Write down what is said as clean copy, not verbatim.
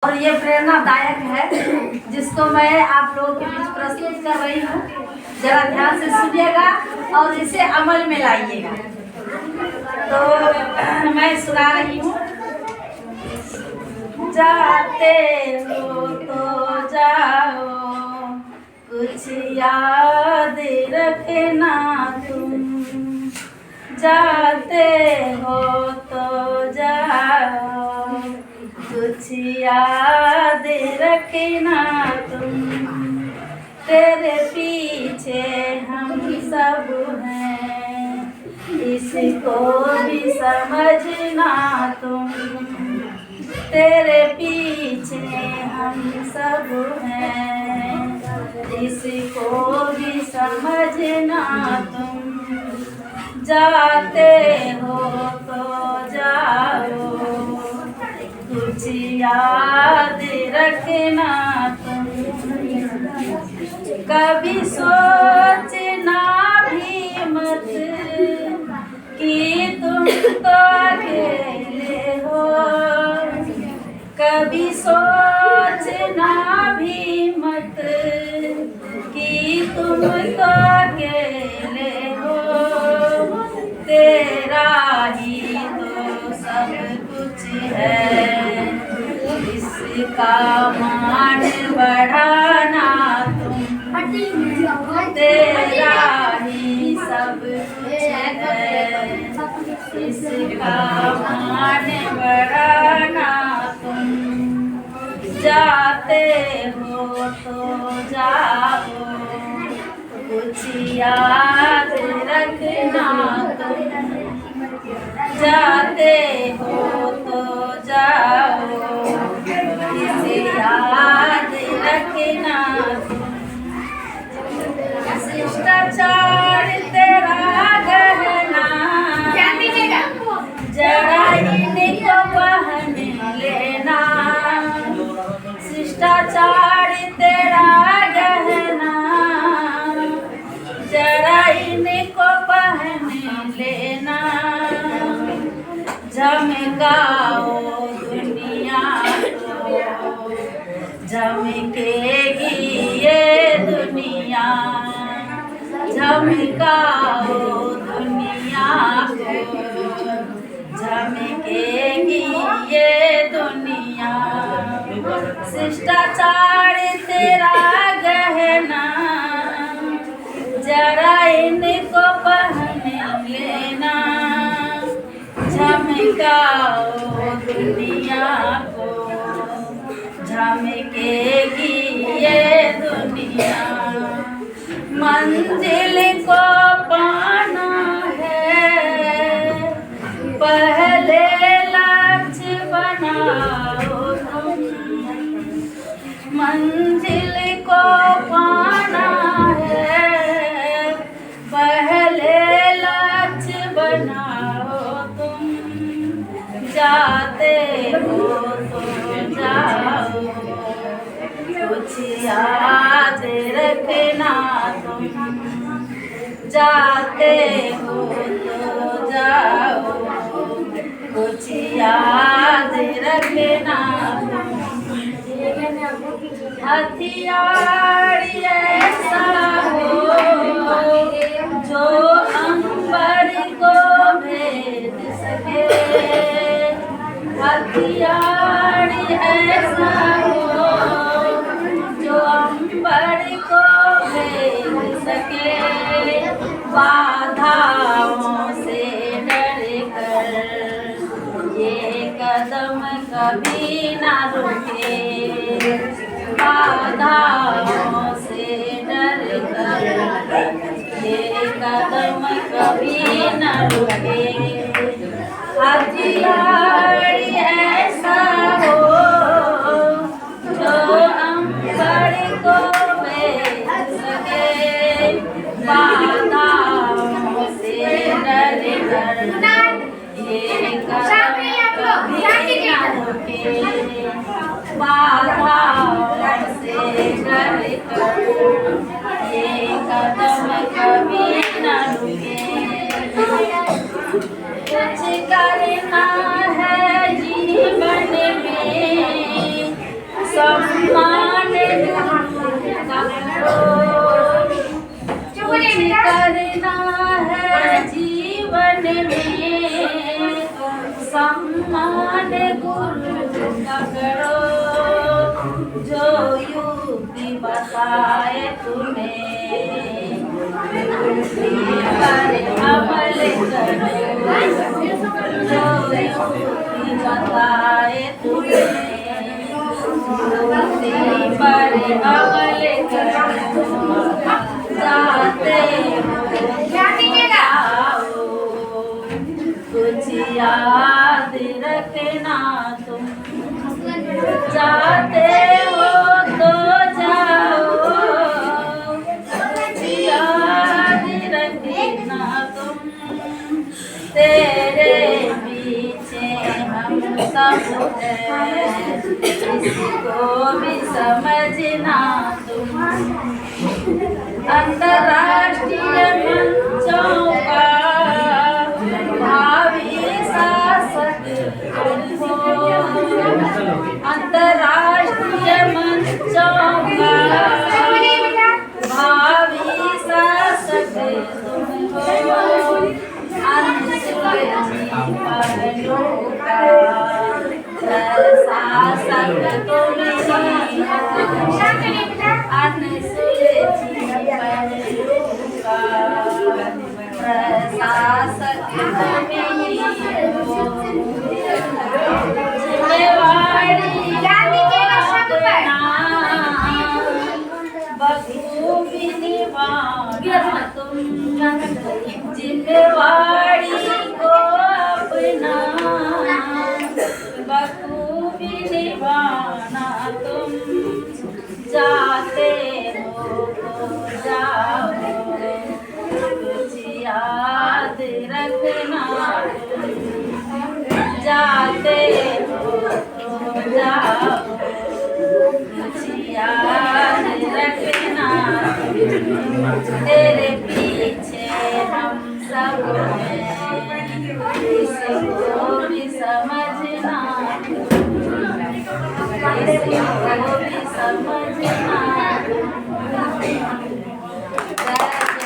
और ये प्रेरणादायक है जिसको मैं आप लोगों के बीच प्रस्तुत कर रही हूँ। जरा ध्यान से सुनिएगा और इसे अमल में लाइएगा। तो मैं सुना रही हूँ। जाते हो तो जाओ, कुछ याद रखना तुम। जाते हो तो जाओ, कुछ याद रखना तुम। तेरे पीछे हम सब हैं, इसको भी समझना तुम। तेरे पीछे हम सब हैं, इसको भी समझना तुम। जाते हो तो जाओ, कुछ याद रखना तुम। कभी सोचना भी मत कि तुम तो अकेले हो। कभी सोचना भी मत कि तुम तो अकेले हो। तेरा ही तो सब कुछ है, इसका मान बढ़ाना तुम। तेरा ही सब कुछ है, इसका मान बढ़ाना तुम। जाते हो तो जाओ, कुछ याद रखना तुम। जाते हो तो जाओ, इसे याद रखना तुम। शिष्टाचार तेरा गहना, जरा इनको पहन लेना। शिष्टाचार तेरा गहना, जरा इनको पहन लेना। झमकाओ दुनिया को, झमकेगी ये दुनिया। झमकाओ दुनिया को, झमकेगी ये दुनिया। शिष्टाचार तेरा गहना, जरा इनको पहन लेना। झमकाओ दुनिया को, झमकेगी ये दुनिया। मंजिल को पाना है, पहले लक्ष्य बनाओ तुम। मंजिल को पाना है, पहले लक्ष्य बनाओ तुम। जाते हो तो जाओ, कुछ याद रखना तुम। जाते हो तो जाओ, कुछ याद रखना तुम। हथियार ऐसा हो जो अंबर को भेद सके। हथियार ऐसा हो जो अंबर को भेद सके। बाधाओं से डर कर ये कदम कभी ना रुके। बाधाओं से डर कर ये कदम कभी ना रुके। हथियार ऐसा हो जो अंबर को भेद सके। बाधाओं से डर कर ये कदम कभी ना रुके। बाधाओं से डर कर ये कदम कभी ना रुके। कुछ करना है जीवन में सम्मान कुछ करना है जीवन में, सम्मान गुरु का करो, जो युक्ति बताए तुम्हें, पर अमल करो, जो युक्ति बताए तुम्हें, पर अमल करो, जाते कुछ याद रखना तुम, जाते हो तो जाओ, कुछ याद रखना तुम, तेरे पीछे हम सब हैं, इसको भी समझना तुम। अंतर्राष्ट्रीय मंचों का भावी शासक तुम हो, अंतर्राष्ट्रीय मंचों का भावी शासक तुम हो, अनसुलझी पहलों का प्रशासक तुम ही हो, अनसुलझी पहलों का प्रशासक तुम ही हो, जिम्मेवारी बखूबी निभाना तुम, जिम्मेवारी को अपना बखूबी निभाना तुम, जाते हो तो जाओ, कुछ याद रखना तुम, जाते हो तो जाओ, कुछ याद रखना तुम, तेरे पीछे हम सब हैं, इसको भी समझना तुम, इसको भी समझना तुम।